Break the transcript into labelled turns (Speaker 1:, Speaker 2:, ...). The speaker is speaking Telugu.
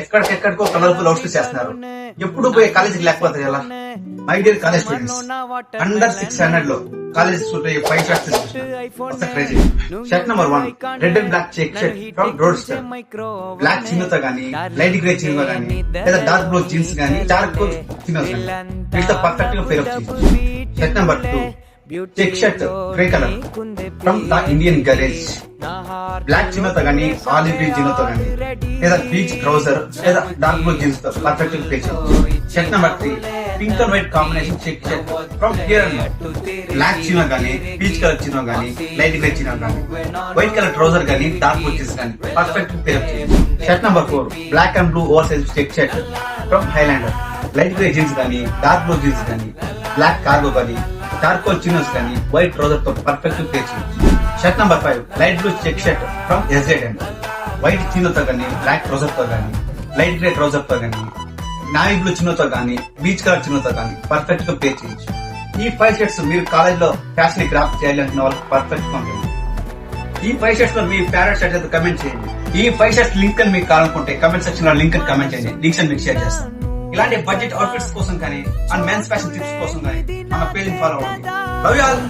Speaker 1: ఎక్కడికెక్కడికో కలర్ఫుల్ అవుట్ఫిట్స్ చేస్తున్నారు. ఎప్పుడు పోయి కాలేజీకి లేకపోతే ఎలా? My dear college students, under 600 లో college suit 5 shirts crazy. Shirt number 1, red and black check shirt from Roadster. Black చిన్నతో గానీ, లైట్ గ్రే చిన్న గానీ, లేదా డార్క్ బ్లూ జీన్స్ గానీ, డార్క్ చిన్న వీటితో పర్ఫెక్ట్ గా పేర్ అప్ చేయండి. Shirt number 2, check shirt grey colour from the Indian garage. Black చిన్నతో గానీ, ఆలివ్ గ్రీన్ చిన్నతో గానీ, లేదా బీచ్ ట్రౌజర్ లేదా డార్క్ బ్లూ జీన్స్ తో పర్ఫెక్ట్ గా పేర్ చేయండి. Shirt number 3, pink and white combination check shirt from here and black చిన్న గానీ, పీచ్ కలర్ చిన్న గానీ, లైట్ గ్రే చిన్న గానీ, వైట్ కలర్ ట్రౌజర్ గానీ, డార్క్ బ్లూ జీన్స్ గానీ పర్ఫెక్ట్ పేర్ అప్ చేయండి. Shirt number 4, black and blue over size check shirt from Highlander. Light grey jeans గానీ, డార్క్ బ్లూ జీన్స్ గానీ, బ్లాక్ కార్గో గానీ, చార్కోల్ చిన్నోస్ గానీ, వైట్ ట్రౌజర్ తో పర్ఫెక్ట్ పేర్ చేయండి. Shirt number 5, light blue check shirt from SZ. White చిన్నతో గానీ, బ్లాక్ ట్రౌజర్ తో గానీ, లైట్ గ్రే ట్రౌజర్ తో గానీ, నావీ బ్లూ చిన్నతో గానీ, బీచ్ కలర్ చిన్నతో గానీ పర్ఫెక్ట్ గా పేర్ చేయొచ్చు. ఈ 5 షర్ట్స్ మీరు కాలేజ్ లో ఫ్యాషన్ క్రాఫ్ట్ చేయాలి అనుకున్న వాళ్ళకి పర్ఫెక్ట్ గా ఉంటుంది. ఈ 5 షర్ట్స్ లో మీ ఫేవరెట్ షర్ట్ అయితే కమెంట్ చేయండి. ఈ 5 షర్ట్స్ లింక్ అని మీకు కావాలనుకుంటే కమెంట్ సెక్షన్ లో లింక్ అని కమెంట్ చేయండి. లింక్స్ అని మీకు షేర్ చేస్తాను. ఇలాంటి బడ్జెట్ అవుట్ఫిట్స్ కోసం కానీ అండ్ మెన్స్ ఫ్యాషన్ టిప్స్ కోసం కానీ మన పేజ్ ఫాలో అవ్వండి. Love you all.